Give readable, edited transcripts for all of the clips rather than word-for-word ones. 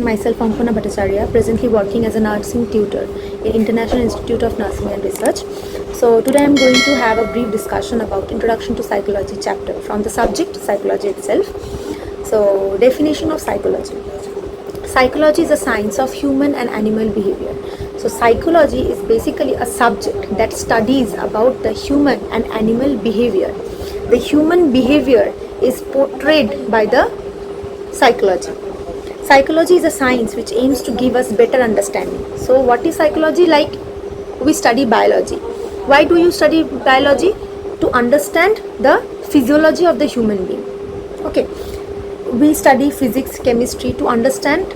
Myself, Ankana Bhattacharya, presently working as a nursing tutor in International Institute of Nursing and Research. So today I am going to have a brief discussion about Introduction to Psychology chapter from the subject Psychology itself. So definition of psychology. Psychology is a science of human and animal behavior. So psychology is basically a subject that studies about the human and animal behavior. The human behavior is portrayed by the psychology. Psychology is a science which aims to give us better understanding. So what is psychology? Like, we study biology. Why do you study biology? To understand the physiology of the human being. Okay. We study physics, chemistry to understand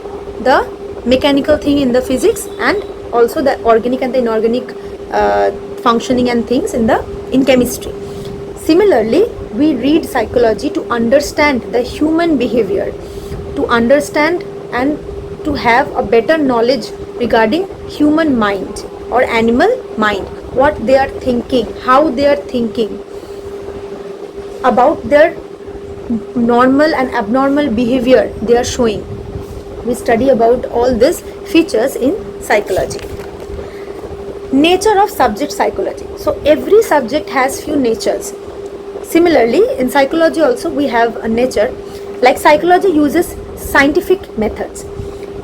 the mechanical thing in the physics, and also the organic and the inorganic functioning and things in chemistry. Similarly, we read psychology to understand the human behavior, to understand and to have a better knowledge regarding human mind or animal mind, what they are thinking, how they are thinking, about their normal and abnormal behavior they are showing. We study about all these features in psychology. Nature of subject psychology. So every subject has few natures. Similarly, in psychology also we have a nature. Like, psychology uses scientific methods.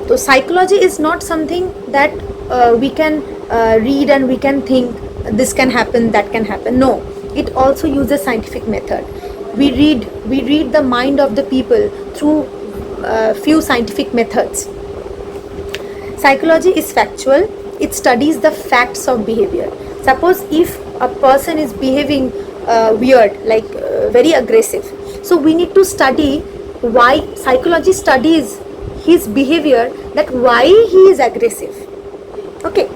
So psychology is not something that we can read and we can think this can happen, that can happen. No, it also uses scientific method. We read the mind of the people through few scientific methods. Psychology is factual. It studies the facts of behavior. Suppose if a person is behaving weird, like very aggressive, so we need to study why. Psychology studies his behavior, that why he is aggressive. Okay.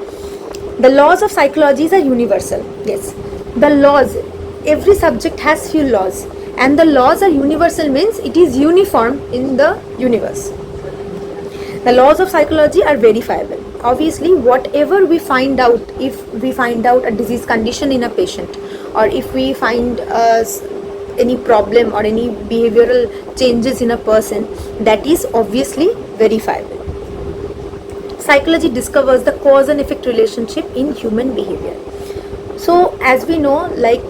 The laws of psychology are universal. Yes, the laws, every subject has few laws, and the laws are universal, means it is uniform in the universe. The laws of psychology are verifiable. Obviously, whatever we find out, if we find out a disease condition in a patient, or if we find any problem or any behavioral changes in a person, that is obviously verifiable. Psychology discovers the cause and effect relationship in human behavior. So as we know, like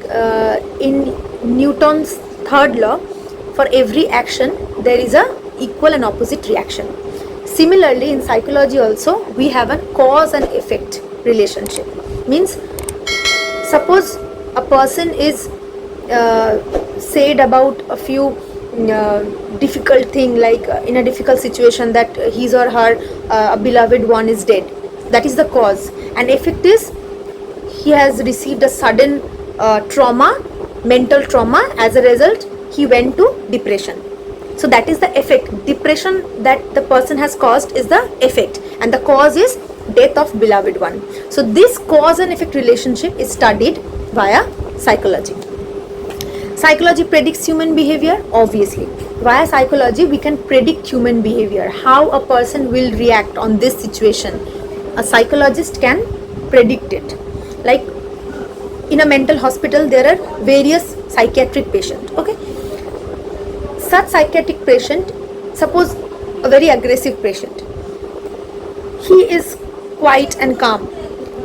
in Newton's third law, for every action there is a equal and opposite reaction. Similarly, in psychology also we have a cause and effect relationship. Means, suppose a person is said about a few difficult thing, like in a difficult situation, that his or her beloved one is dead. That is the cause. And effect is, he has received a sudden trauma, mental trauma. As a result, he went to depression. So that is the effect. Depression that the person has caused is the effect, and the cause is death of beloved one. So this cause and effect relationship is studied via psychology. Psychology predicts human behavior. Obviously, via psychology we can predict human behavior, how a person will react on this situation. A psychologist can predict it. Like, in a mental hospital there are various psychiatric patients. Okay, such psychiatric patient, suppose a very aggressive patient, he is quiet and calm,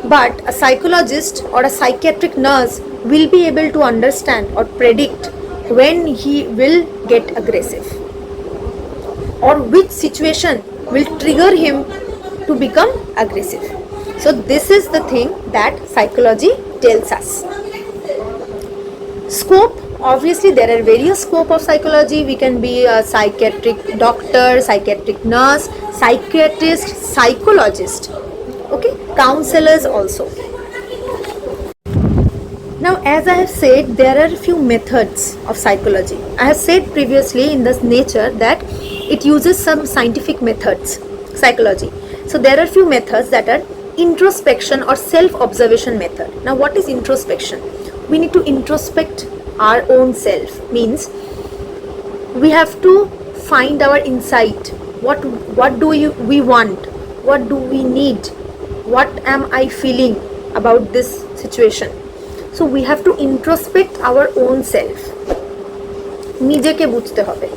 but a psychologist or a psychiatric nurse will be able to understand or predict when he will get aggressive, or which situation will trigger him to become aggressive. So this is the thing that psychology tells us. Scope. Obviously, there are various scope of psychology. We can be a psychiatric doctor, psychiatric nurse, psychiatrist, psychologist, okay, counselors also. Now, as I have said, there are few methods of psychology. I have said previously in this nature that it uses some scientific methods, psychology. So there are few methods that are introspection or self-observation method. Now, what is introspection? We need to introspect our own self. Means, we have to find our insight. What do we want? What do we need? What am I feeling about this situation? So we have to introspect our own self. নিজেকে বুঝতে হবে.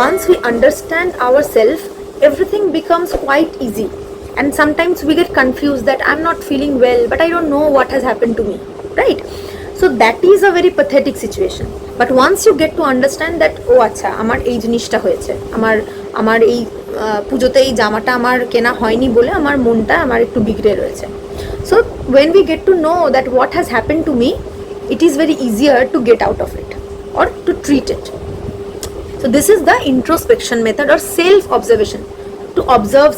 Once we understand ourselves, everything becomes quite easy. And sometimes we get confused that I'm not feeling well, but I don't know what has happened to me, right? So that is a very pathetic situation. But once you get to understand that, oh acha আমার এই জিনিসটা হয়েছে, আমার আমার এই পুজোতে এই জামাটা আমার কেনা হয়নি বলে আমার মনটা আমার একটু বিগড়ে রয়েছে. So when we get to know that what has happened to me, it is very easier to get out of it or to treat it. So this is the introspection method or self observation, to observe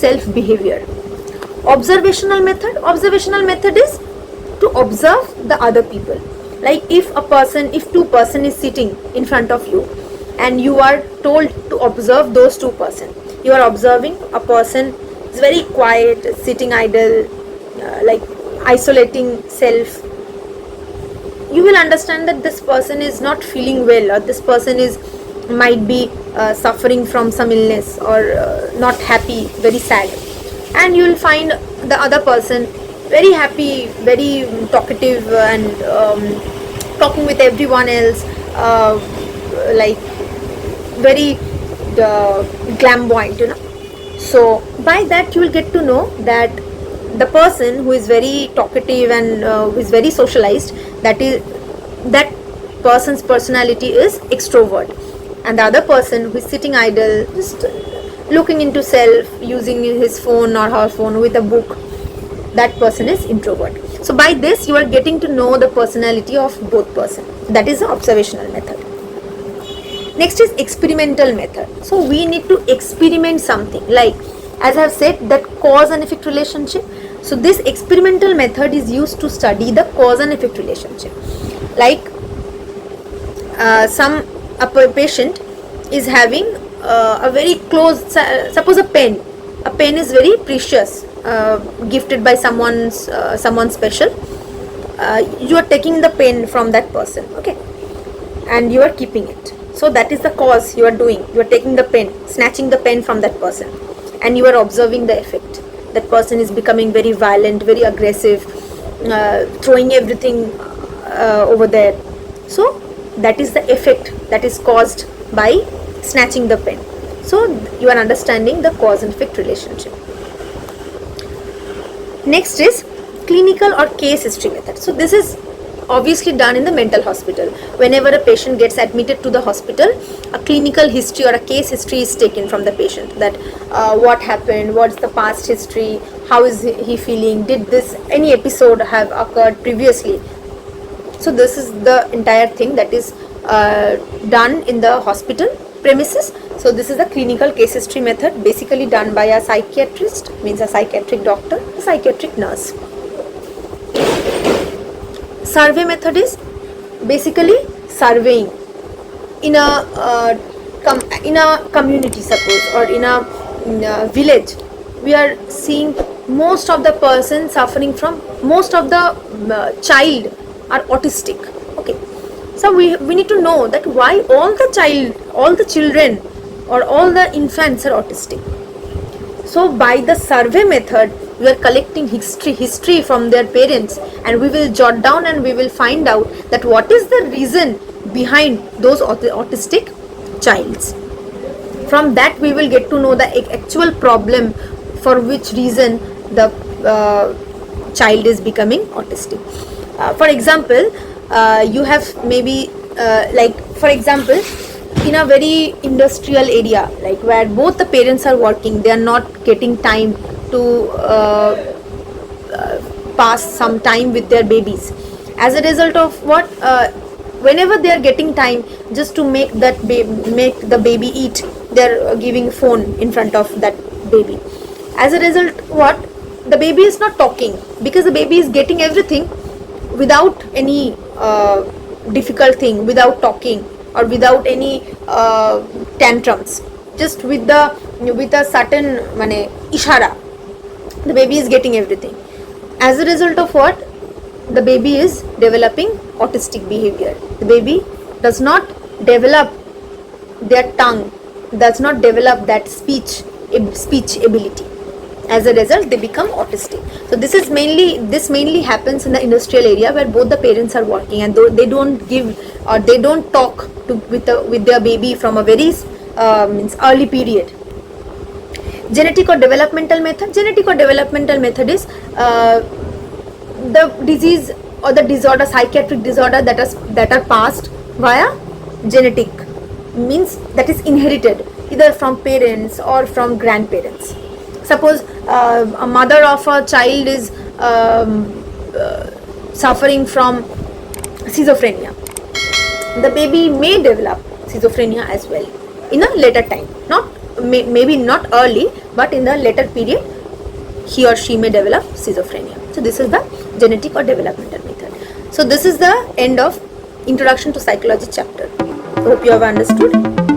self behavior. Observational method is to observe the other people. Like if two person is sitting in front of you and you are told to observe those two person, you are observing a person is very quiet, sitting idle, like isolating self. You will understand that this person is not feeling well, or this person is might be suffering from some illness, or not happy, very sad. And you will find the other person very happy, very talkative, and talking with everyone else, like very flamboyant, So by that you will get to know that the person who is very talkative and who is very socialized, that person's personality is extrovert, and the other person who is sitting idle, just looking into self, using his phone or her phone with a book, that person is introvert. So by this you are getting to know the personality of both person. That is the observational method. Next is experimental method. So we need to experiment something, like as I have said, that cause and effect relationship. So this experimental method is used to study the cause and effect relationship. Like a patient is having a very close, suppose a pen is very precious, gifted by someone special. You are taking the pen from that person, okay, and you are keeping it. So that is the cause you are doing. You are taking the pen, snatching the pen from that person, and you are observing the effect. That person is becoming very violent, very aggressive, throwing everything over there. So that is the effect that is caused by snatching the pen. So you are understanding the cause and effect relationship. Next is clinical or case history method. So this is obviously done in the mental hospital. Whenever a patient gets admitted to the hospital, a clinical history or a case history is taken from the patient, that what happened, what's the past history, how is he feeling, did any episode have occurred previously. So this is the entire thing that is done in the hospital premises. So this is the clinical case history method, basically done by a psychiatrist, means a psychiatric doctor, a psychiatric nurse. Survey method is basically surveying in a community, suppose, or in a village. We are seeing most of the person suffering from, most of the child are autistic, okay. So we need to know that why all the children or all the infants are autistic. So by the survey method, we are collecting history from their parents, and we will jot down and we will find out that what is the reason behind those autistic childs. From that we will get to know the actual problem for which reason the child is becoming autistic. For example, you have maybe like for example, in a very industrial area, like where both the parents are working, they are not getting time to pass some time with their babies. As a result of what, whenever they are getting time just to make the baby eat, they are giving phone in front of that baby. As a result, what, the baby is not talking, because the baby is getting everything without any difficult thing, without talking or without any tantrums, just with a certain ishara, the baby is getting everything. As a result of what, the baby is developing autistic behavior. The baby does not develop their tongue, does not develop that speech ability. As a result, they become autistic. So this mainly happens in the industrial area where both the parents are working, and they don't give or they don't talk with their baby from a very means early period. Genetic or developmental method. Genetic or developmental method is the disease or the disorder, psychiatric disorder that are passed via genetic, means that is inherited either from parents or from grandparents. Suppose a mother of a child is suffering from schizophrenia, the baby may develop schizophrenia as well in a later time, not maybe not early, but in the later period he or she may develop schizophrenia. So this is the genetic or developmental method. So this is the end of introduction to psychology chapter. Hope you have understood.